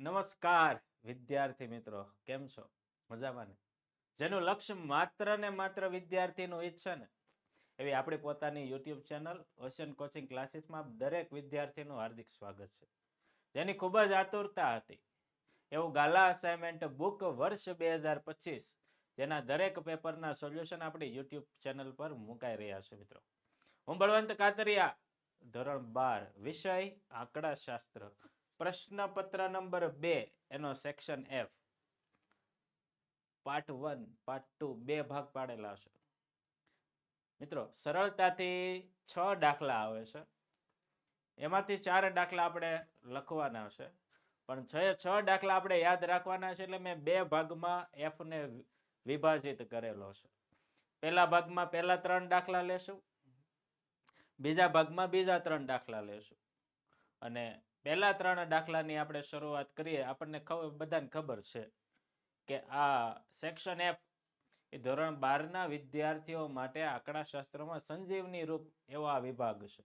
નમસ્કાર વિદ્યાર્થી મિત્રો, કેમ છો? મજામાં ને? જેનું લક્ષ્ય માત્ર ને માત્ર વિદ્યાર્થીનું હિત છે ને એવી આપણી પોતાની યુટ્યુબ ચેનલ ઓશન કોચિંગ ક્લાસીસમાં દરેક વિદ્યાર્થીનું હાર્દિક સ્વાગત છે. જેની ખૂબ જ આતુરતા હતી એવું ગાલા અસાઇનમેન્ટ બુક વર્ષ 2025 જેના દરેક પેપરના સોલ્યુશન આપણી યુટ્યુબ ચેનલ પર મુકાઈ રહ્યા છે મિત્રો. હું બળવંત કાતરિયા, ધોરણ 12, વિષય આંકડાશાસ્ત્ર, પ્રશ્નપત્ર નંબર 2 એનો સેક્શન F, પાર્ટ 1, પાર્ટ 2 બે ભાગ પાડેલા છે મિત્રો. સરળતાથી 6 દાખલા આવે છે, એમાંથી 4 દાખલા આપણે લખવાના છે, પણ 6 દાખલા આપણે યાદ રાખવાના છે એટલે મેં બે ભાગમાં F ને વિભાજિત કરેલો છે. પહેલા ભાગમાં પહેલા 3 દાખલા લેશું, બીજા ભાગમાં બીજા 3 દાખલા લેશું. અને પહેલા 3 દાખલાની આપણે શરૂઆત કરીએ. આપણને બધાને ખબર છે કે આ સેક્શન F એ ધોરણ 12ના વિદ્યાર્થીઓ માટે આંકડાશાસ્ત્રમાં સંજીવની રૂપ એવો આ વિભાગ છે.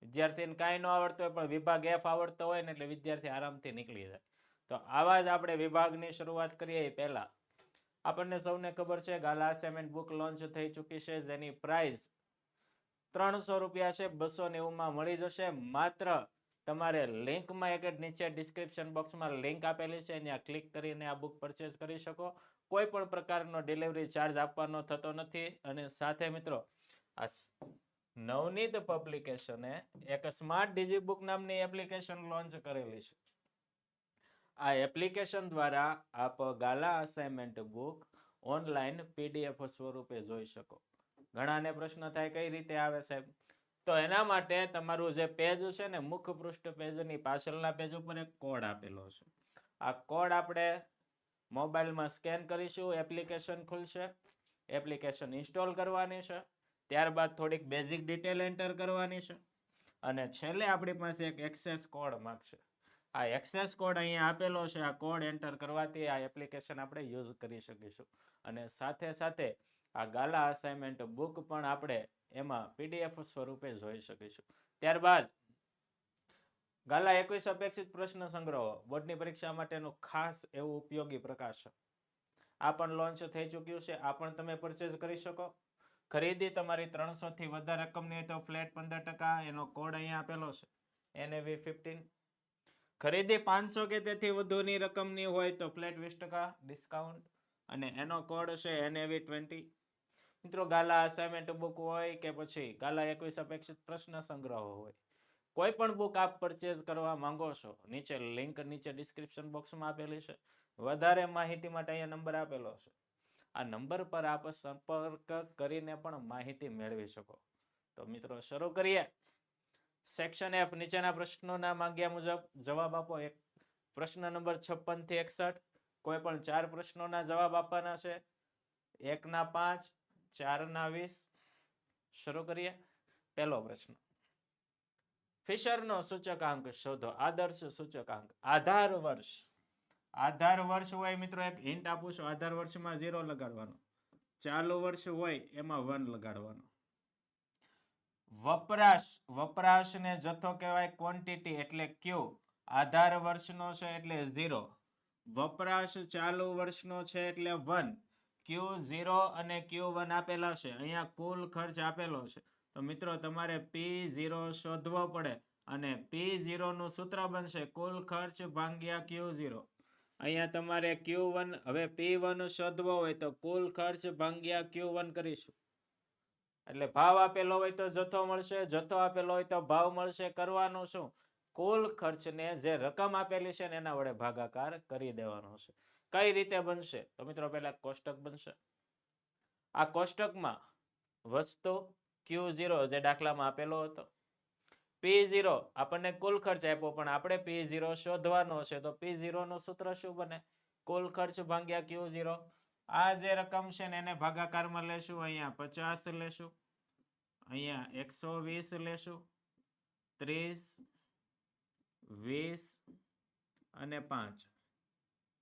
વિદ્યાર્થીને કાંઈ ન આવડતો હોય પણ વિભાગ F આવડતો હોય ને એટલે વિદ્યાર્થી આરામથી નીકળી જાય. તો આવા જ આપણે વિભાગની શરૂઆત કરીએ. પહેલા આપણને સૌને ખબર છે ગાલા અસાઇનમેન્ટ બુક લોન્ચ થઈ ચૂકી છે, જેની પ્રાઇસ 300 રૂપિયા છે. 290 માં મળી જશે. માત્ર તમારે લિંકમાં એક જ નીચે ડિસ્ક્રિપ્શન બોક્સમાં લિંક આપેલી છે, ત્યાં ક્લિક કરીને આ બુક પરચેસ કરી શકો. કોઈ પણ પ્રકારનો ડિલિવરી ચાર્જ આપવાનો થતો નથી. અને સાથે મિત્રો આ નવનીત પબ્લિકેશને એક સ્માર્ટ ડિજીબુક નામની એપ્લિકેશન લોન્ચ કરેલી છે. આ એપ્લિકેશન દ્વારા આપ ગાલા અસાઇનમેન્ટ બુક ઓનલાઈન PDF સ્વરૂપે જોઈ શકો. ઘણાને પ્રશ્ન થાય કઈ રીતે આવે સાહેબ? તો એના માટે તમારું જે પેજ છે ને, મુખ્ય પૃષ્ઠ પેજની પાછળના પેજ ઉપર એક કોડ આપેલો છે. આ કોડ આપણે મોબાઈલમાં સ્કેન કરીશું, એપ્લિકેશન ખુલશે. એપ્લિકેશન ઇન્સ્ટોલ કરવાની છે. ત્યારબાદ થોડીક બેઝિક ડિટેલ એન્ટર કરવાની છે અને છેલ્લે આપણી પાસે એક એક્સેસ કોડ માંગશે. આ એક્સેસ કોડ અહીંયા આપેલો છે. આ કોડ એન્ટર કરવાથી આ એપ્લિકેશન આપણે યુઝ કરી શકીશું. અને સાથે સાથે આ ગાલા અસાઇનમેન્ટ બુક પણ આપણે એમાં PDF સ્વરૂપે જોઈ શકીશું. ત્યારબાદ ગાલા 21 અપેક્ષિત પ્રશ્ન સંગ્રહો બોર્ડની પરીક્ષા માટેનું ખાસ એવું ઉપયોગી પ્રકાશન, આ પણ લોન્ચ થઈ ચૂક્યું છે. આ પણ તમે પરચેઝ કરી શકો. ખરીદી તમારી 300 થી વધારે રકમની હોય તો ફ્લેટ 15%. એનો કોડ અહીંયા આપેલો છે NAV15. ખરીદી 500 કે તેથી વધુની રકમની હોય તો ફ્લેટ 20% ડિસ્કાઉન્ટ અને એનો કોડ છે NAV20. મિત્રો ગાલા અસાઇનમેન્ટ બુક હોય કે પછી ગાલા 21 અપેક્ષિત પ્રશ્ન સંગ્રહો હોય, કોઈ પણ બુક આપ પરચેઝ કરવા માંગો છો, નીચે લિંક નીચે ડિસ્ક્રિપ્શન બોક્સમાં આપેલી છે. વધારે માહિતી માટે અહીંયા નંબર આપેલો છે. આ નંબર પર આપ સંપર્ક કરીને પણ માહિતી મેળવી શકો. તો મિત્રો શરૂ કરીએ. સેક્શન F, નીચેના પ્રશ્નોના માંગ્યા મુજબ જવાબ આપો. એક પ્રશ્ન નંબર 56 થી 61, કોઈ પણ 4 પ્રશ્નોના જવાબ આપવાના છે. 1 ના 5, 4 ના 20. શરૂ કરીએ. પહેલો પ્રશ્ન, ફિશરનો સૂચકાંક શોધો. આદર્શ સૂચકાંક, આધાર વર્ષ. આધાર વર્ષ હોય મિત્રો, એક હિન્ટ આપું છું, આધાર વર્ષમાં 0 લગાડવાનો. ચાલુ વર્ષ હોય એમાં 1 લગાડવાનો. વપરાશ, વપરાશને જથ્થો કહેવાય, ક્વોન્ટિટી એટલે Q. આધાર વર્ષનો છે એટલે 0. વપરાશ ચાલુ વર્ષનો છે એટલે 1. Q0 અને Q1 આપેલા છે. અહીંયા કુલ ખર્ચ આપેલો છે. તો મિત્રો તમારે P0 શોધવો પડે અને P0 નું સૂત્ર બનશે કુલ ખર્ચ ભાગ્યા Q0. અહીંયા તમારે Q1, હવે P1 શોધવો હોય તો કુલ ખર્ચ ભાગ્યા Q1 કરીશું. એટલે ભાવ આપેલો હોય તો જથ્થો મળશે, જથ્થો આપેલો હોય તો ભાવ મળશે. કરવાનું શું? કુલ ખર્ચને જે રકમ આપેલી છે ને એના વડે ભાગાકાર કરી દેવાનો છે. કઈ રીતે બનશે? તો મિત્રો પહેલા કોષ્ટક બનશે. આ કોષ્ટકમાં વસ્તુ Q0 જે દાખલામાં આપેલો હતો, P0 આપણને કુલ ખર્ચ આપ્યો પણ આપણે P0 શોધવાનો છે. તો P0 નું સૂત્ર શું બને? કુલ ખર્ચ ભાગ્યા Q0. આ જે રકમ છે ને એને ભાગાકારમાં લેશું. અહીંયા 50 લેશું, અહીંયા 120 લેશું, 30, 20 અને 5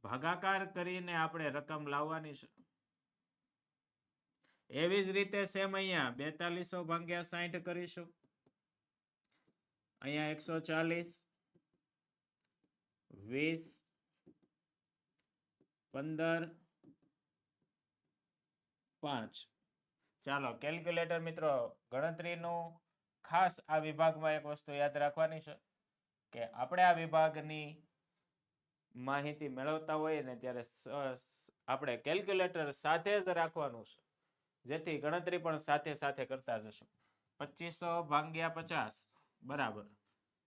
ભાગાકાર કરીને આપણે રકમ લાવવાની છે. એવી જ રીતે સેમ અહીંયા 4200 ભાગ્યા 60 કરીશું. અહીંયા 140, 20 15 5. ચાલો કેલ્ક્યુલેટર મિત્રો ગણતરીનું ખાસ આ વિભાગમાં એક વસ્તુ યાદ રાખવાની છે કે આપણે આ વિભાગની માહિતી મેળવતા હોઈએ ને ત્યારે આપણે કેલ્ક્યુલેટર સાથે જ રાખવાનું છે, જેથી ગણતરી પણ સાથે સાથે કરતા જશું. 2500 ભાગ્યા 50 બરાબર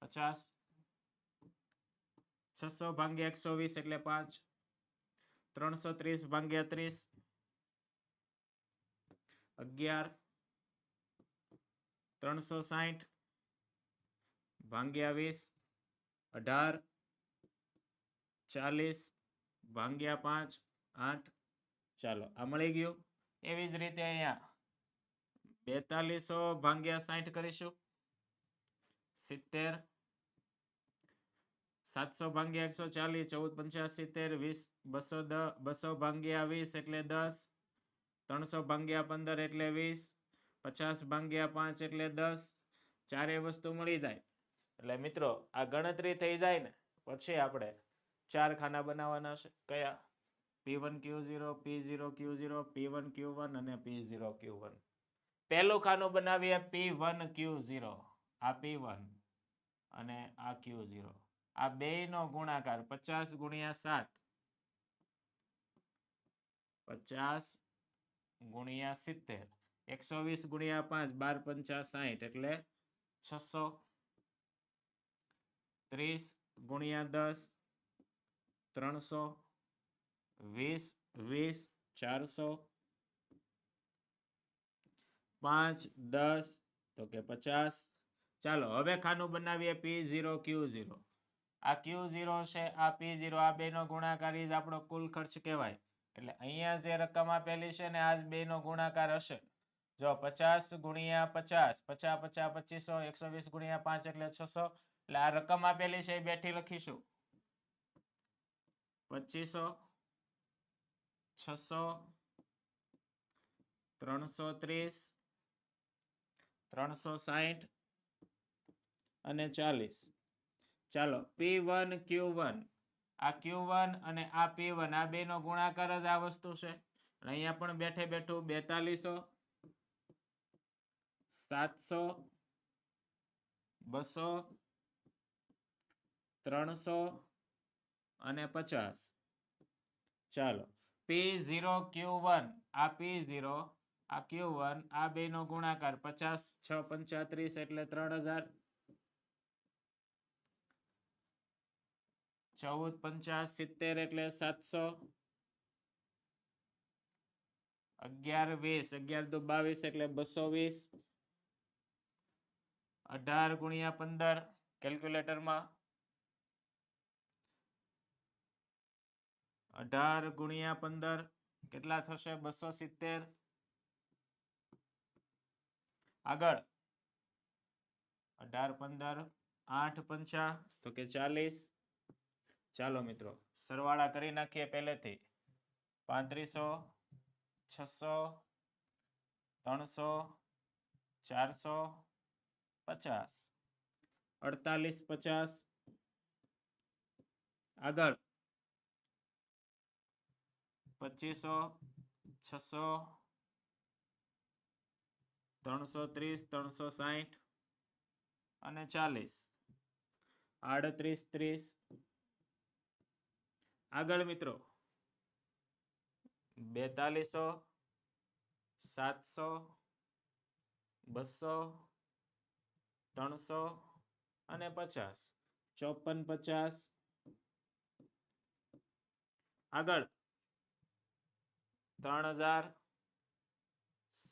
50. 600 ભાગ્યા 120 એટલે 5. 330 ભાગ્યા 30 11. 360 ભાગ્યા 20 18. 40 ભાગ્યા 5 8. ચાલો આ મળી ગયું. એવી જ રીતે અહીંયા 4200 ભાગ્યા 60 કરીશું 70. 700 ભાગ્યા 140 14 75 20 200 ભાગ્યા 20 એટલે 10. 300 ભાગ્યા 15 એટલે 20. 50 ભાગ્યા 5 એટલે 10. ચારે વસ્તુ મળી જાય એટલે મિત્રો આ ગણતરી થઈ જાય ને પછી આપણે 4 ખાના બનાવવાના છે. કયા? P1 Q0 P0 Q0 P1 Q1 અને P0 Q1. પહેલું ખાનું બનાવીએ P1 Q0. આ P1 અને આ Q0. આ બેયનો ગુણાકાર 50 ગુણ્યા 7. 50 ગુણ્યા 70. 120 ગુણ્યા 5 12 પંચા 60 એટલે 600. 30 ગુણ્યા 10 300. 20 20 400. 5 10 તો કે 50. ચાલો હવે ખાનું બનાવીએ P0 Q0. આ Q0 છે આ P0 આ બેનો ગુણાકાર જ આપણો કુલ ખર્ચ કહેવાય. એટલે અહીંયા જે રકમ આપેલી છે ને આ જ બેનો ગુણાકાર હશે. જો 50 ગુણ્યા 50 50 50 2500 120 ગુણ્યા 5 એટલે 600. એટલે આ રકમ આપેલી છે એ બેઠી લખીશું 2500 600 330 360 અને 40. ચાલો P1 Q1. આ Q1 અને આ P1 આ બેનો ગુણાકાર જ આ વસ્તુ છે. અહીંયા પણ બેઠે બેઠું 4200 700 200 300 અને 50. ચાલો P0 Q1 આ P0 આ Q1 આ બેનો ગુણાકાર 50 6 35 એટલે 3000. 14 50 70 એટલે 700. 11 20 11 દુ 22 એટલે 220. 18 ગુણ્યા 15 કેલ્ક્યુલેટરમાં 18 ગુણ્યા 15 કેટલા થશે? 270. આગળ 18 15 8 5 તો કે 40. ચાલો મિત્રો સરવાળા કરી નાખીએ પહેલેથી. 3500 600 300 400 50. 48 50. આગળ 2500 600 330 360 અને 40. 38 30. આગળ મિત્રો 4200 700 200 300 અને 50. 54 50. આગળ 3000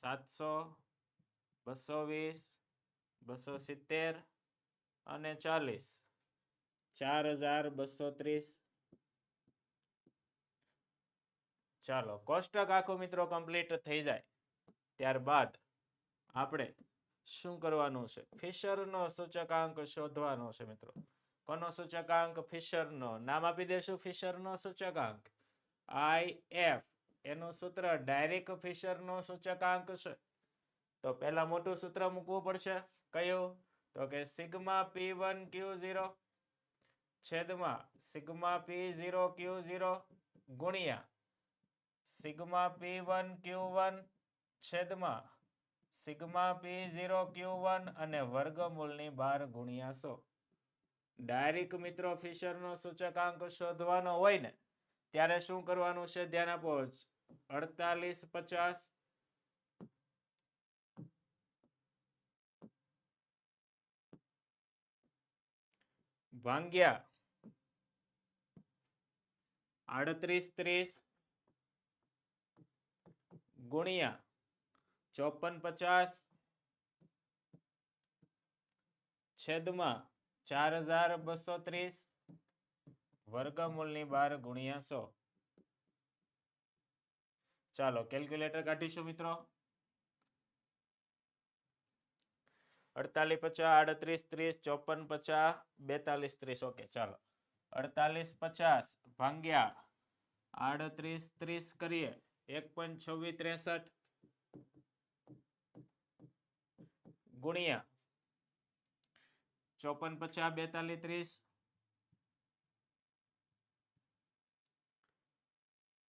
700 220 270 અને 40. 4230. ચાલો કોષ્ટક આખું મિત્રો કમ્પ્લીટ થઈ જાય ત્યારબાદ આપણે શું કરવાનું છે? ફિશરનો સૂચકાંક શોધવાનો છે મિત્રો. કોનો સૂચકાંક? ફિશરનો. નામ આપી દેશું ફિશરનો સૂચકાંક IF. એનું સૂત્ર ડાયરેક્ટ ફિશરનો સૂચકાંક છે. તો પહેલા મોટું સૂત્ર મૂકવું પડશે. કયું? તો કે સિગ્મા P1 Q0 છેદમાં સિગ્મા P0 Q0 ગુણ્યા સિગ્મા P1Q1 છેદમાં સિગ્મા P0Q1 અને વર્ગમૂળની 12 ગુણ્યા 100. ડાયરેક્ટ મિત્રો ફિશરનો સૂચકાંક શોધવાનો હોય ને ત્યારે શું કરવાનું છે ધ્યાન આપો. 4850 ભાગ્યા 3830 ગુણ્યા 5450 છેદમાં 4230 વર્ગમૂળની 12 ગુણ્યા 100. ચાલો કેલ્ક્યુલેટર કાઢીશું મિત્રો. 4850 3830 5450 4230. ઓકે ચાલો 4850 ભાગ્યા 3830 કરીએ 1.2663 ગુણ્યા 5450 4230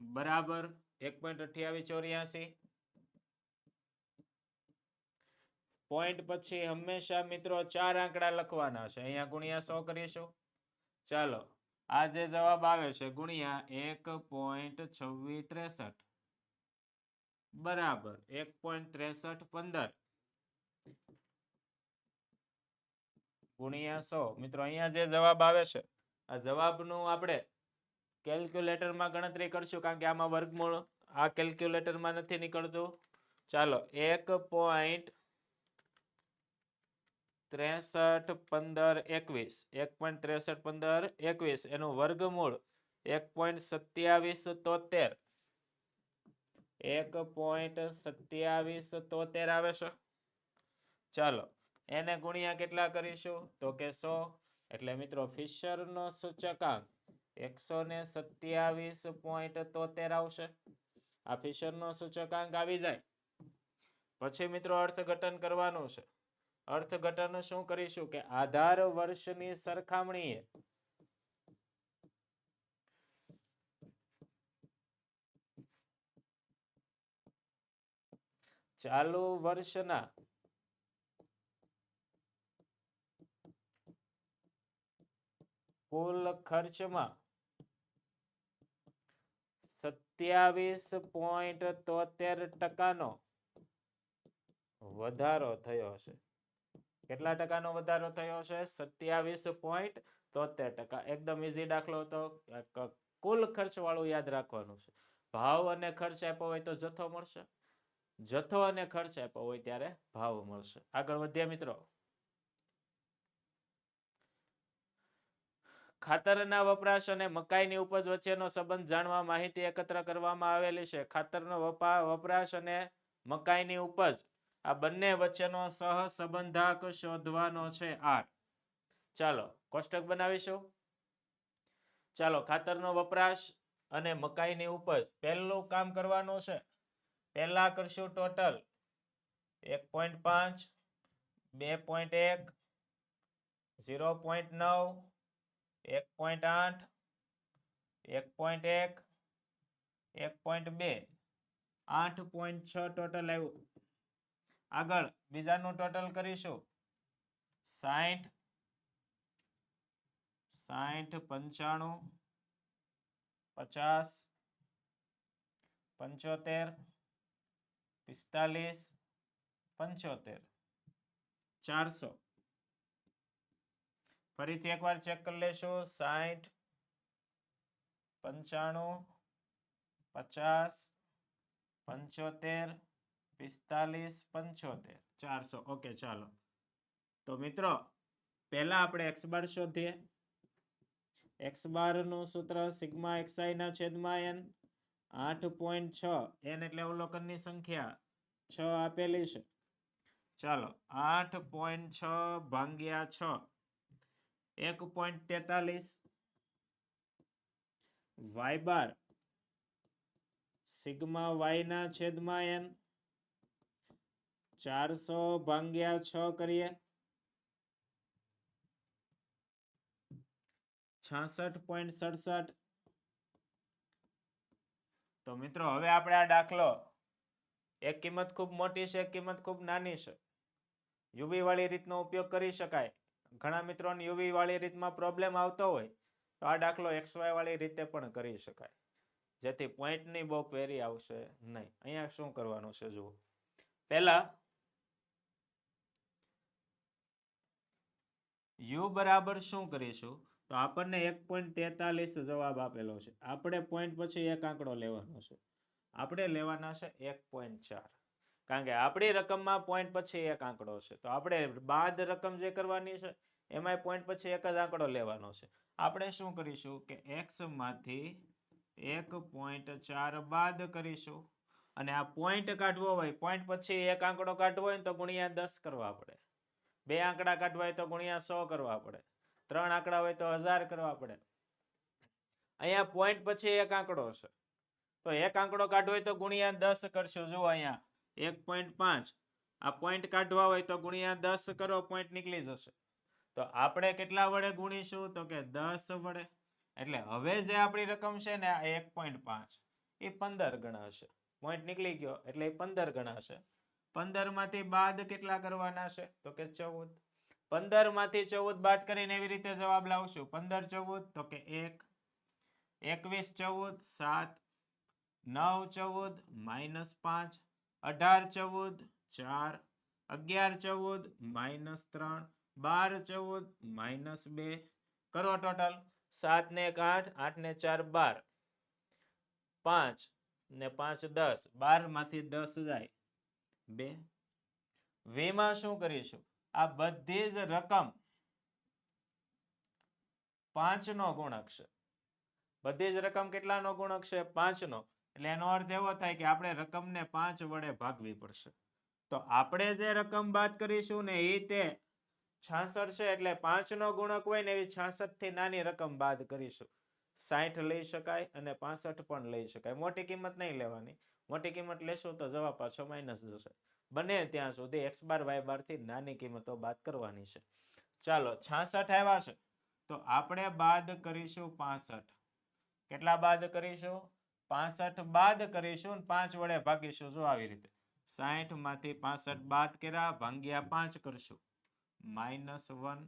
બરાબર 1.2884. પોઈન્ટ પછી હંમેશા મિત્રો 4 આંકડા લખવાના છે. અહીંયા ગુણ્યા 100 કરીશું. ચાલો આ જે જવાબ આવે છે ગુણ્યા 1.2663 બરાબર 1.6315 ગુણ્યા 100. મિત્રો અહીંયા જે જવાબ આવે છે આ જવાબનું આપણે કેલ્ક્યુલેટરમાં ગણતરી કરશું કારણ કે આમાં વર્ગમૂળ આ કેલ્ક્યુલેટરમાં નથી નીકળતું. ચાલો 1.631521 એનું વર્ગમૂળ 1.2773 1.2773 આવે છે. ચાલો એને ગુણ્યા કેટલા કરીશું તો કે 100. એટલે મિત્રો ફિશરનો સૂચકાંક 127.73 આવશે. આ ફિશરનો સૂચકાંક આવી જાય પછી મિત્રો અર્થઘટન કરવાનું છે. અર્થઘટન શું કરીશું કે આધાર વર્ષની સરખામણીએ ચાલુ વર્ષના કુલ ખર્ચમાં 27.73% વધારો થયો હશે. કેટલા ટકાનો વધારો થયો છે 27.73%. એકદમ ઈઝી દાખલો હતો. કુલ ખર્ચ વાળું યાદ રાખવાનું છે. ભાવ અને ખર્ચ આપ્યો હોય તો જથ્થો મળશે, જથ્થો અને ખર્ચ આપ્યો હોય ત્યારે ભાવ મળશે. આગળ વધ્યા મિત્રો. ખાતરના વપરાશ અને મકાઈની ઉપજ વચ્ચેનો સંબંધ જાણવા માહિતી એકત્ર કરવામાં આવેલી છે. ખાતરનો વપરાશ અને મકાઈની ઉપજ આ બંને વચ્ચેનો સહસંબંધાંક શોધવાનો છે R. ચાલો કોષ્ટક બનાવીશું. ચાલો ખાતરનો વપરાશ અને મકાઈની ઉપજ પહેલું કામ કરવાનું છે. પહેલા કરશું ટોટલ 1.5 2.1 0.9 1.8 1.1 1.2 8.6 ટોટલ આવ્યું. આગળ બીજાનું ટોટલ કરીશું 60 60 95 50 75 45 75 400. ફરીથી એકવાર ચેક કરી લેશું 60 95 50 75 45 75 400. ઓકે ચાલો તો મિત્રો પહેલા આપણે x બાર શોધીએ. x બાર નું સૂત્ર સિગ્મા xi ના છેદમાં n 8.6 n એટલે અવલોકનની સંખ્યા 6 આપેલી છે. ચાલો 8.6 ભાગ્યા 6 1.43 y બાર સિગ્મા y ના છેદમાં n 400 ભાગ્યા 6 કરીએ 66.67 તો મિત્રો હવે આપણે આ દાખલો, એક કિંમત ખૂબ મોટી છે, એક કિંમત ખૂબ નાની છે, યુવી વાળી રીતનો ઉપયોગ કરી શકાય. ઘણા મિત્રોને યુવી વાળી રીતમાં પ્રોબ્લેમ આવતો હોય તો આ દાખલો XY વાળી રીતે પણ કરી શકાય, જેથી પોઈન્ટની બહુ ક્વેરી આવશે નહીં. અહીંયા શું કરવાનું છે જુઓ. પહેલા યુ બરાબર શું કરીશું, તો આપણને 1.43 જવાબ આપેલો છે. આપણે પોઈન્ટ પછી એક આંકડો લેવાનો છે. આપણે લેવાના છે 1.4, કારણ કે આપણી રકમમાં પોઈન્ટ પછી એક આંકડો છે. તો આપણે બાદ રકમ જે કરવાની છે એમાં પોઈન્ટ પછી એક જ આંકડો લેવાનો છે. આપણે શું કરીશું કે x માંથી 1.4 બાદ કરીશું, અને આ પોઈન્ટ કાઢવો હોય, પોઈન્ટ પછી એક આંકડો કાઢવો હોય તો ગુણ્યા 10 કરવા પડે. બે આંકડા કાઢવા હોય તો ગુણ્યા 100 કરવા પડે. ત્રણ આંકડા હોય તો 1000 કરવા પડે. અહીંયા પોઈન્ટ પછી એક આંકડો છે, તો એક આંકડો કાઢવો હોય તો ગુણ્યા 10 કરશું. જુઓ અહીંયા 1.5, આ પોઈન્ટ કાઢવા હોય તો ગુણ્યા 10 કરો, પોઈન્ટ નીકળી જશે. તો આપણે કેટલા વડે ગુણીશું, તો કે 10 વડે. એટલે હવે જે આપણી રકમ છે ને આ 1.5 એ 15 ગણાશે. પોઈન્ટ નીકળી ગયો એટલે એ 15 ગણાશે. 15 માંથી બાદ કેટલા કરવાના છે, તો કે 14. 15 માંથી 14 બાદ કરીને એવી રીતે જવાબ લાવશું. 15 14 તો કે 1, 21 14 7, 9 14 -5, 18 14 4, 11 14 -3, 12 14 -2. કરો ટોટલ. 7 ને 1 8, 8 ને 4 12, 5 ને 5 10, 12 માંથી 10 જાય 2. વેમાં શું કરીશું, આ બધી જ રકમ 5 નો ગુણક છે. બધી જ રકમ કેટલાનો ગુણક છે, 5 નો. એટલે એનો અર્થ એવો થાય કે આપણે રકમને 5 વડે ભાગવી પડશે. તો આપણે જે રકમ બાદ કરીશું ને એ તે 66 છે, એટલે 5 નો ગુણક હોય ને એવી 66 થી નાની રકમ બાદ કરીશું. 60 લઈ શકાય અને 65 પણ લઈ શકાય. મોટી કિંમત નહીં લેવાની. મોટી કિંમત લેશું તો જવાબ પાછો માઇનસ જશે. બને ત્યાં સુધી x બાર y બાર થી નાની કિંમતો બાદ કરવાની છે. ચાલો 66 આવ્યા છે, તો આપણે બાદ કરીશું 65. કેટલા બાદ કરીશું, 65 બાદ કરીશું, 5 વડે ભાગીશું. જો આવી રીતે 60 માંથી 65 બાદ કર્યા, ભાગ્યા 5 કરશું, -1.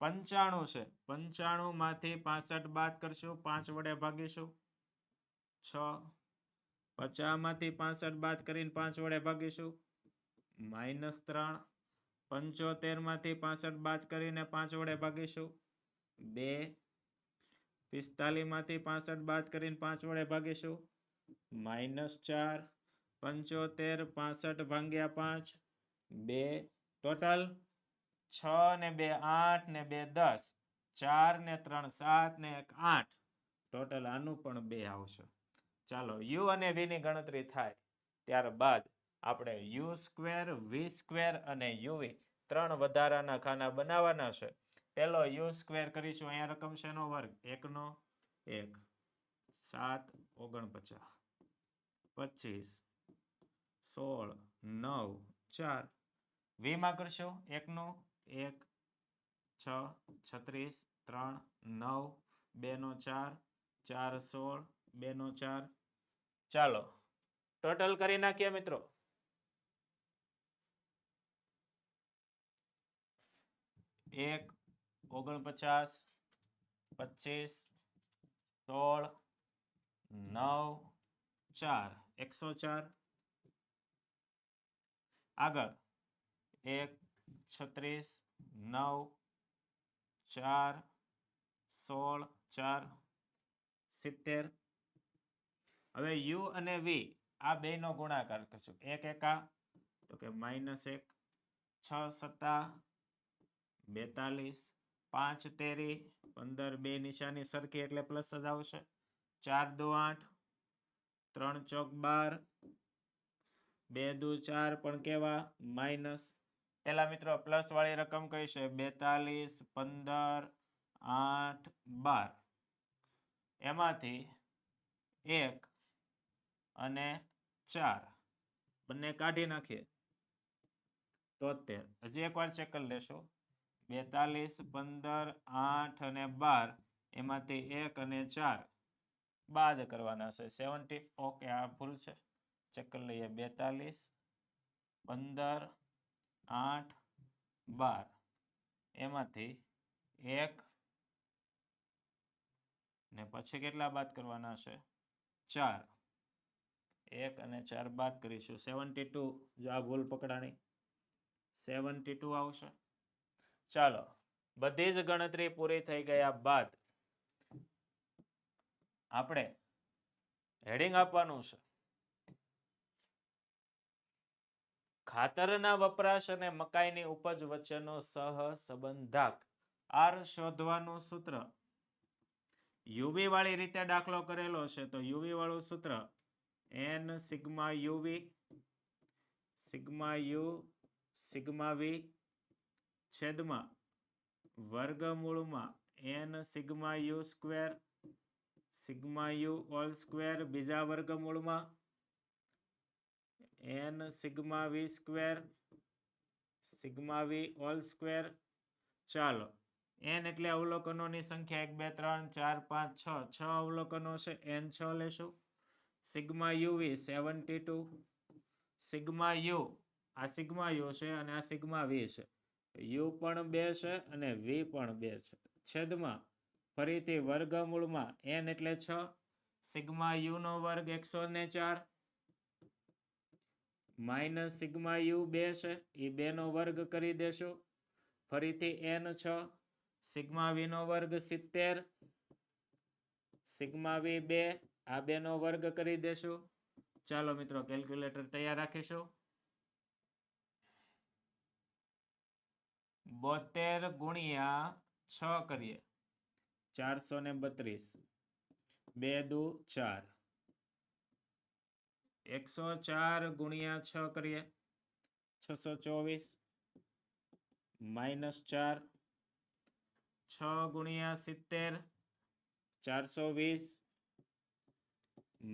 95 છે, 95 માંથી 65 બાદ કરશું, 5 વડે ભાગીશું, 6. 50 માંથી 65 બાદ કરીને 5 વડે ભાગીશું, -3. 75 માંથી 65 બાદ કરીને 5 વડે ભાગીશું, 2. 45 માંથી 65 બાદ કરીને 5 વડે ભાગીશું, -4. 75 65 ભાગ્યા 5 2. ટોટલ 6 ને 2 8 ને 2 10, 4 ને 3 7 ને 1 8. ટોટલ આનું પણ 2 આવશે. ચાલો યુ અને વી ની ગણતરી થાય ત્યારબાદ આપણે યુ સ્ક્વેર, વી સ્ક્વેર અને યુવી 3 વધારાના ખાના બનાવવાના છે. પેલો યુ સ્ક્વેર કરીશું. અહીંયા રકમ છે એનો વર્ગ, 1 નો 1, 7 49, 25 16 9 4. વી માં કરશું 1 નો 1, 6 36 3 9 2 નો 4, 4 16 2 નો 4. ચાલો ટોટલ કરી નાખીએ મિત્રો. 1 49 25 16 9 4 104. આગળ 1 36 9 4 16 4 70. હવે યુ અને વી આ બે નો ગુણાકાર કરશું. 1 એકા તો કે -1, 6 સત્તા 42, 5 તેરી 15, બે નિશાની સરખી એટલે પ્લસ જ આવશે. 4 દુ 8, 3 ચોક 12, 2 દુ 4 પણ કેવા માઇનસ. પેલા મિત્રો પ્લસ વાળી રકમ કઈ છે, 42 15 8 12. એમાંથી 1 અને 4 બંને કાઢી નાખીએ 73. હજી એકવાર ચેક કરી લેશું. 42 15 8 અને 12 એમાંથી 1 અને 4 બાદ કરવાના છે. 70, ઓકે આ ભૂલ છે, ચેક કરી લઈએ. 42, 15, 8, 12 એમાંથી 1 ને પછી કેટલા બાદ કરવાના છે? 4. 1 અને 4 બાદ કરીશું. 72, જો આ ભૂલ પકડાણી, 72 આવશે. ચાલો, બધી જ ગણતરી પૂરી થઈ ગયા બાદ આપણે હેડિંગ આપવાનું છે ખાતરના વપરાશ અને મકાઈની ઉપજ વચ્ચેનો સહસંબંધાંક આર શોધવાનું સૂત્ર. યુવી વાળી રીતે દાખલો કરેલો છે તો યુવી વાળું સૂત્ર n sigma u v sigma u sigma v છેદમાં વર્ગમૂળમાં n sigma u square sigma u whole square બીજા વર્ગમૂળમાં n sigma v square sigma v whole square. ચાલો, n એટલે અવલોકનોની સંખ્યા 1 2 3 4 5 6 6 અવલોકનો છે, n 6 લેશું. સિગ્મા યુવી 72, સિગ્મા યુ આ સિગ્મા યુ છે અને આ સિગ્મા વી છે, યુ પણ 2 છે અને વી પણ 2 છે, છેદમાં ફરીથી વર્ગમૂળમાં n એટલે 6, સિગ્મા યુ નો વર્ગ 104 માઇનસ સિગ્મા યુ 2 છે એ 2 નો વર્ગ કરી દેશું, ફરીથી n 6, સિગ્મા વી નો વર્ગ 70, સિગ્મા વી 2 આ 2 નો વર્ગ કરી દેશું. ચાલો મિત્રો, કેલ્ક્યુલેટર તૈયાર રાખીશું. 72 ગુણ્યા 6 કરીએ 432, 2 દુ 4, 104 ગુણ્યા 6 કરીએ 624 માઇનસ 4, 6 ગુણ્યા 70 420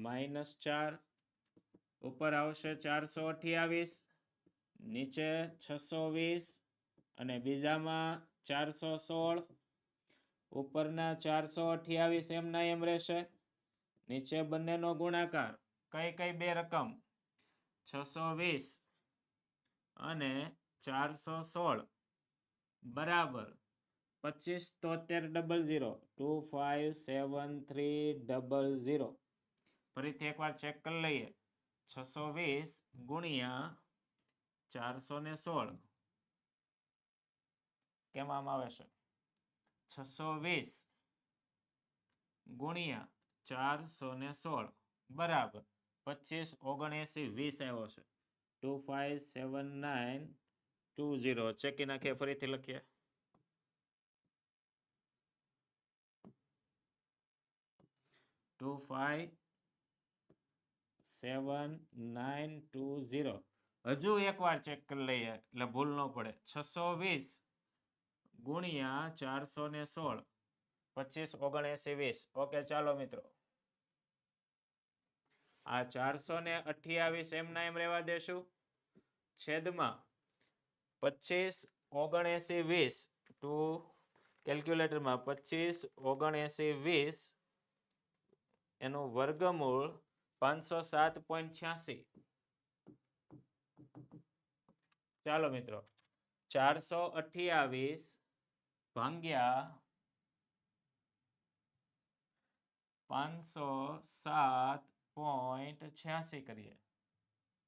માઇનસ 4, ઉપર આવશે 428, નીચે 620 અને બીજામાં 416, ઉપરના 428 એમના એમ રહેશે, નીચે બંનેનો ગુણાકાર કઈ કઈ બે રકમ 620 અને 416 બરાબર 257300 257300. ફરીથી એકવાર ચેક કરી લઈએ. 620 ગુણ્યા 416 કેમ આમ આવે છે? 620 ગુણ્યા 416 બરાબર 25 79 20 આવ્યો છે. 257920 ચેકી નાખીએ, ફરીથી લખીએ. 257920. હજુ એકવાર ચેક કરી લઈએ એટલે ભૂલ ન પડે. 620 ગુણ્યા 416 25 79 20. ઓકે, ચાલો મિત્રો, આ 428 એમના એમ રહેવા દેશું, છેદમાં 25 79 20 ટુ કેલ્ક્યુલેટરમાં 25 79 20 એનું વર્ગમૂળ 507.86. ચાલો મિત્રો, 428 ભાગ્યા 507.86 કરીએ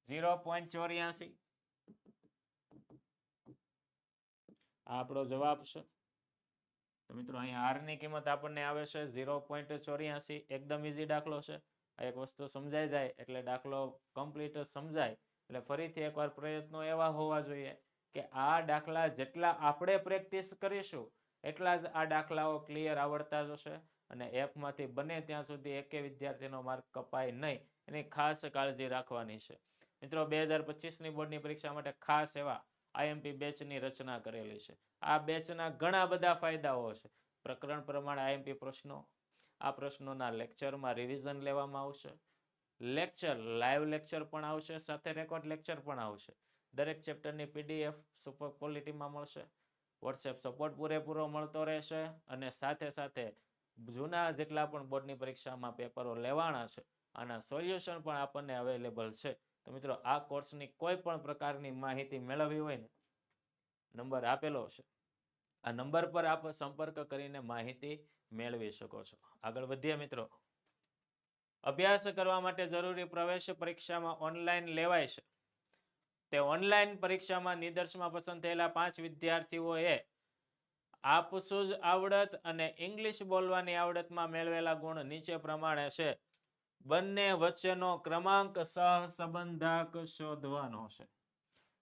0.84. આ આપણો જવાબ છે. તો મિત્રો, અહીંયા આર ની કિંમત આપણને આવે છે 0.84. એકદમ ઈઝી દાખલો છે. આ એક વસ્તુ સમજાઈ જાય એટલે દાખલો કમ્પ્લીટ સમજાય એટલે ફરીથી એકવાર પ્રયત્નો એવા હોવા જોઈએ કે આ દાખલા જેટલા આપણે પ્રેક્ટિસ કરીશું એટલા જ આ દાખલાઓ ક્લિયર આવડતા જશે અને એપમાંથી બને ત્યાં સુધી એકે વિદ્યાર્થીનો માર્ક કપાય નહીં એની ખાસ કાળજી રાખવાની છે. મિત્રો, 2025ની બોર્ડની પરીક્ષા માટે ખાસ એવા આઈએમપી બેચની રચના કરેલી છે. આ બેચના ઘણા બધા ફાયદાઓ છે. પ્રકરણ પ્રમાણે આઈએમપી પ્રશ્નો, આ પ્રશ્નોના લેક્ચરમાં રિવિઝન લેવામાં આવશે, લેક્ચર લાઈવ લેક્ચર પણ આવશે, સાથે રેકોર્ડ લેક્ચર પણ આવશે. દરેક ચેપ્ટરની પીડીએફ સુપર ક્વોલિટીમાં મળશે, વોટ્સએપ સપોર્ટ પૂરેપૂરો મળતો રહેશે અને સાથે સાથે જૂના જેટલા પણ બોર્ડની પરીક્ષામાં પેપરો લેવાના છે આના સોલ્યુશન પણ આપણને અવેલેબલ છે. તો મિત્રો આ કોર્સની કોઈ પણ પ્રકારની માહિતી મેળવવી હોય ને નંબર આપેલો છે, આ નંબર પર આપ સંપર્ક કરીને માહિતી મેળવી શકો છો. આગળ વધીએ મિત્રો. અભ્યાસ કરવા માટે જરૂરી પ્રવેશ પરીક્ષામાં ઓનલાઈન લેવાય છે. તે ઓનલાઈન પરીક્ષામાં નિદર્શમાં પસંદ થયેલા 5 વિદ્યાર્થીઓએ આપસૂઝ આવડત અને ઇંગ્લિશ બોલવાની આવડતમાં મેળવેલા ગુણ નીચે પ્રમાણે છે. બંને વચ્ચેનો ક્રમાંક સહસંબંધક શોધવાનો છે.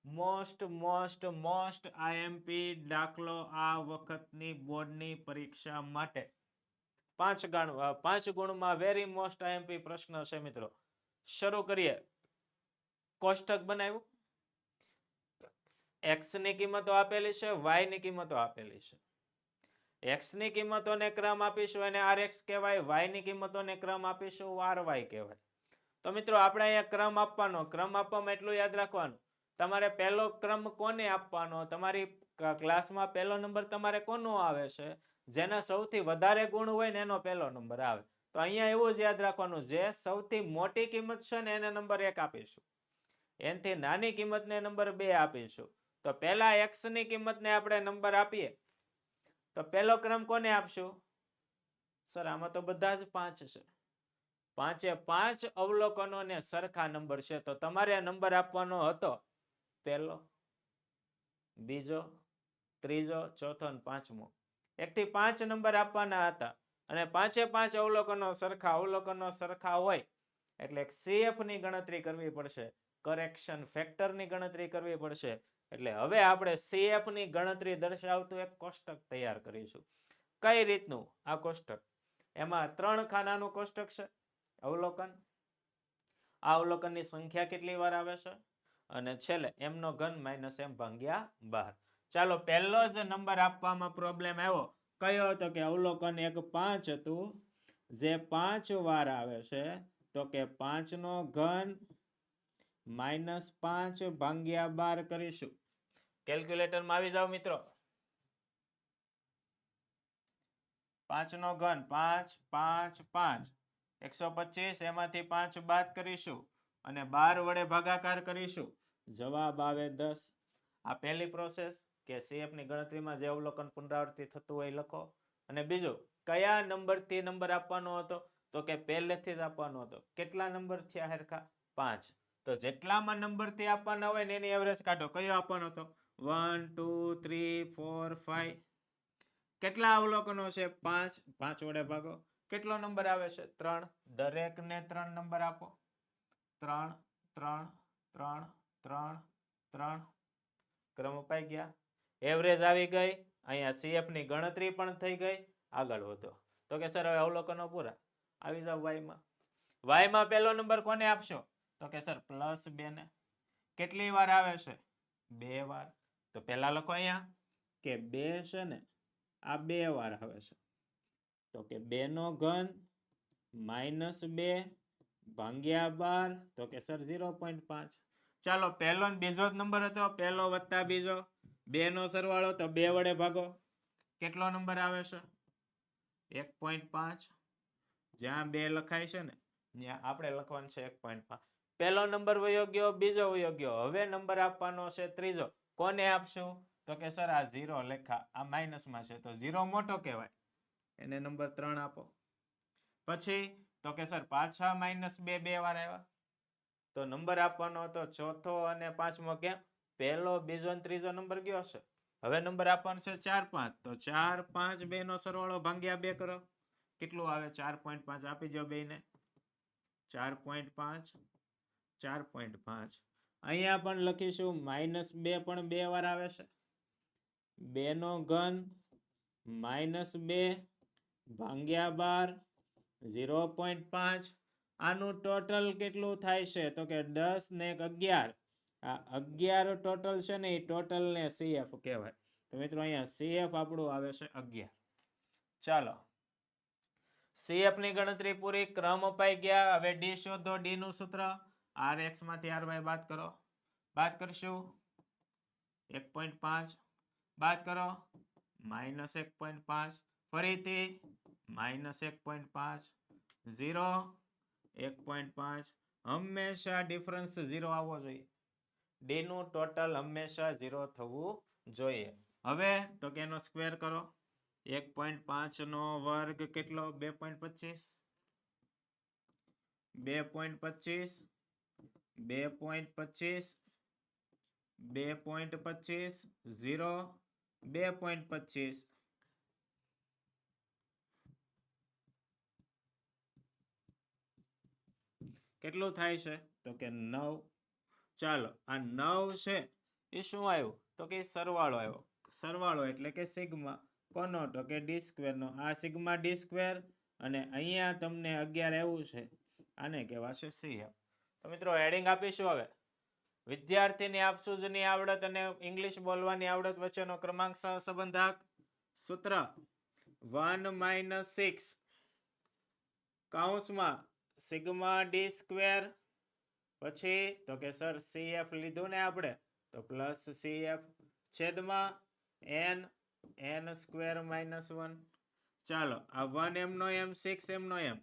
મોસ્ટ આઈએમપી દાખલો આ વખતની બોર્ડની પરીક્ષા માટે 5 ગુણમાં વેરી મોસ્ટ આઈએમપી પ્રશ્ન છે મિત્રો. શરૂ કરીએ. કોષ્ટક બનાવ્યું. x ની કિંમતો આપેલી છે, y ની કિંમતો આપેલી છે. x ની કિંમતોને ક્રમ આપીશું અને rx કહેવાય, y ની કિંમતોને ક્રમ આપીશું ry કહેવાય. તો મિત્રો આપણે અહીંયા ક્રમ આપવાનો, ક્રમ આપવામાં એટલું યાદ રાખવાનું, તમારે પહેલો ક્રમ કોને આપવાનો, તમારી ક્લાસમાં પહેલો નંબર તમારે કોનો આવે છે, જેના સૌથી વધારે ગુણ હોય ને એનો પહેલો નંબર આવે. તો અહીંયા એવું જ યાદ રાખવાનું, જે સૌથી મોટી કિંમત છે ને એને નંબર 1 આપીશું, એનાથી નાની કિંમતને નંબર 2 આપીશું. તો પહેલા x ની કિંમતને આપણે નંબર આપીએ તો પહેલો ક્રમ કોને આપશું? સર આમાં તો બધા જ 5 છે. 5 અવલોકનોને સરખા નંબર છે, તો તમારે નંબર આપવાનો હતો પહેલો, બીજો, ત્રીજો, ચોથો અને પાંચમો. 1 થી 5 નંબર આપવાના હતા અને 5 અવલોકનો સરખા હોય એટલે CF ની ગણતરી કરવી પડશે, કરેક્શન ફેક્ટરની ગણતરી કરવી પડશે. એટલે હવે આપણે CF ની ગણતરી દર્શાવતું એક કોષ્ટક તૈયાર કરીશું. કઈ રીતનું આ કોષ્ટક? એમાં 3 ખાનાનું કોષ્ટક છે. અવલોકન, આ અવલોકનની સંખ્યા કેટલી વાર આવે છે અને છેલ્લે m નો ઘન માઇનસ m ભાગ્યા 12. ચાલો પહેલો જ નંબર આપવામાં પ્રોબ્લેમ આવ્યો. કયો હતો કે અવલોકન 1 5 હતું, જે 5 વાર આવે છે, તો કે 5 નો ઘન માઇનસ 5 ભાગ્યા 12 કરીશું. કેલ્ક્યુલેટરમાં આવી જાઓ મિત્રો. 5 નો ઘન 5 5 5 125, એમાંથી 5 બાદ કરીશું અને 12 વડે ભાગાકાર કરીશું, જવાબ આવે 10. આ પહેલી પ્રોસેસ કે CF ની ગણતરીમાં જે અવલોકન પુનરાવર્તિત થતું હોય લખો. અને બીજું, કયા નંબરથી નંબર આપવાનો હતો? તો કે પહેલેથી જ આપવાનો હતો. કેટલા નંબર થયા હરખા? 5. તો જેટલામાં નંબરથી આપવાના હોય ને એની એવરેજ કાઢો. કયો આપવાનો હતો? 1 2 3 4 5. કેટલા અવલોકનો છે? 5. 5 વડે ભાગો. કેટલો નંબર આવે છે? 3. દરેકને 3 નંબર આપો. 3 3 3 3 3. ક્રમ અપાઈ ગયા, એવરેજ આવી ગઈ, અહીંયા CF ની ગણતરી પણ થઈ ગઈ. આગળ વધો. તો કે સર હવે અવલોકનો પૂરા. આવી જાવ વાયમાં. વાયમાં પહેલો નંબર કોને આપશો? તો કે સર +2 ને. કેટલી વાર આવે છે? 2 વાર. તો પહેલા લખો અહીંયા કે 2 છે ને આ 2 વાર આવે છે, તો કે 2 નો ઘન -2 ભાગ્યા 12, તો કે સર 0.5. ચાલો પહેલો ને બીજો જ નંબર હતો, પહેલો વત્તા બીજો, 2 નો સરવાળો, તો 2 વડે ભાગો. કેટલો નંબર આવે છે? 1.5. જ્યાં 2 લખાય છે ને ત્યાં આપણે લખવાનું છે 1.5. પહેલો નંબર વયો ગયો, બીજો વયો ગયો, હવે નંબર આપવાનો છે ત્રીજો. કોને આપશું? તો કે સર આ 0 લેખા, આ માઇનસમાં છે, તો 0 મોટો કહેવાય, એને નંબર 3 આપો. પછી તો કે સર પાછા -2 2 વાર આવ્યા, તો નંબર આપવાનો હતો ચોથો અને પાંચમો. કેમ? પહેલો, બીજો અને ત્રીજો નંબર ગયો છે. હવે નંબર આપવાનો છે 4 5. તો 4 5 2 નો સરવાળો ભાગ્યા 2 કરો. કેટલું આવે? 4.5 આપી દો બેયને. 4.5 4.5. અહીંયા પણ લખીશું -2 પણ 2 વાર આવે છે. 2 નો ઘન -2 ભાગ્યા 12 0.5. આનું ટોટલ કેટલું થાય છે? તો કે 10 ને 11. આ 11 ટોટલ છે ને એ ટોટલ ને CF કહેવાય. તો મિત્રો અહીંયા CF આપણું આવે છે 11. ચાલો CF ની ગણતરી પૂરી, ક્રમ અપાઈ ગયા. હવે D શોધો. D નું સૂત્ર RX માંથી RY બાદ કરો. બાદ કરશું 1.5, બાદ કરો -1.5, ફરીથી -1.5 0 1.5 હંમેશા ડિફરન્સ 0 આવવો જોઈએ. ડી નું ટોટલ હંમેશા 0 થવું જોઈએ. હવે તો કે એનો સ્ક્વેર કરો. 1.5 નો વર્ગ કેટલો? 2.25 2.25 2.25 2.25 0 2.25 કેટલું થાય છે? તો કે 9. ચાલો આ 9 છે એ શું આવ્યું? તો કે સરવાળો આવ્યો. સરવાળો એટલે કે સિગ્મા કોનો? તો કે ડી સ્ક્વેર નો. આ સિગ્મા ડી સ્ક્વેર અને અહીંયા તમને 11 આવ્યું છે, આને કહેવાશે CF. તો મિત્રો હેડિંગ આપીશું હવે. વિદ્યાર્થીની આપસુજની આવડત અને ઇંગ્લિશ બોલવાની આવડત વચ્ચેનો ક્રમાંક સહસંબંધક સૂત્ર 1 - 6 કૌંસમાં સિગ્મા ડી સ્ક્વેર પછી તો કે સર CF લીધું ને આપણે, તો પ્લસ CF છેદમાં n સ્ક્વેર -1. ચાલો આ 1 m નો m 6 m નો m.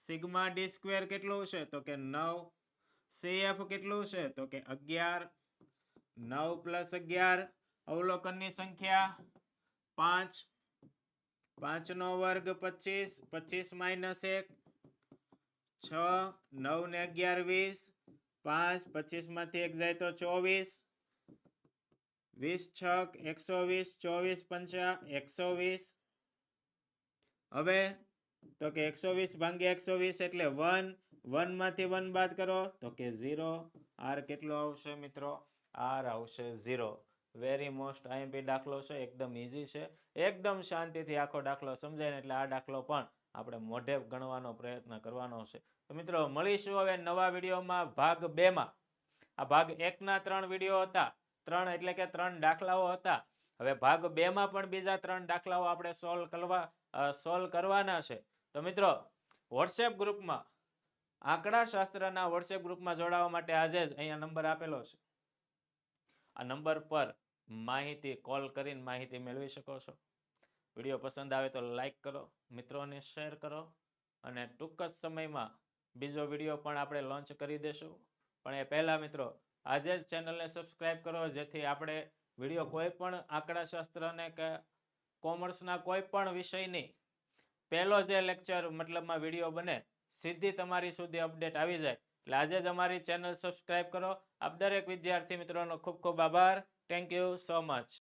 સિગ્મા ડી સ્ક્વેર કેટલું છે? તો કે 9. CF કેટલું છે? તો કે 11. 9 + 11 અવલોકનની સંખ્યા 5. 5 નો વર્ગ 25. 25 - 1 6. 9 ને 11 20. 5 25 માંથી 1 જાય તો 24. 20 6 120. 24 5 120. હવે તો કે 120 ભાગ્યા 120 એટલે 1. 1 માંથી 1 બાદ કરો તો કે 0. r કેટલો આવશે મિત્રો? r આવશે 0. વેરી મોસ્ટ આઈએમપી દાખલો છે, એકદમ ઈઝી છે. એકદમ શાંતિથી આખો દાખલો સમજાય ને એટલે આ દાખલો પણ આપણે મોઢે ગણવાનો પ્રયત્ન કરવાનો છે. તો મિત્રો મળીશું હવે નવા વિડીયોમાં ભાગ 2 માં. આ ભાગ 1 ના 3 વિડીયો હતા. 3 એટલે કે 3 દાખલાઓ હતા. હવે ભાગ 2 માં પણ બીજા 3 દાખલાઓ આપણે સોલ્વ કરવાના છે. તો મિત્રો વોટ્સએપ ગ્રુપમાં આંકડા શાસ્ત્રના વોટ્સએપ ગ્રુપમાં જોડાવા માટે આજે જ અહીંયા નંબર આપેલો છે. આ નંબર પર માહિતી કોલ કરીને માહિતી મેળવી શકો છો. વિડીયો પસંદ આવે તો લાઈક કરો, મિત્રોને શેર કરો અને ટૂંક જ સમયમાં બીજો વિડીયો પણ આપણે લોન્ચ કરી દેશું. પણ એ પહેલા મિત્રો આજે જ ચેનલને સબસ્ક્રાઇબ કરો, જેથી આપણે વિડીયો કોઈ પણ આંકડાશાસ્ત્ર અને કે કોમર્સના કોઈ પણ વિષયની પહેલો જે લેક્ચર મતલબમાં વિડીયો બને સીધી તમારી સુધી અપડેટ આવી જાય. એટલે આજે જ અમારી ચેનલ સબસ્ક્રાઇબ કરો. આપ દરેક વિદ્યાર્થી મિત્રોનો ખૂબ ખૂબ આભાર. Thank you so much.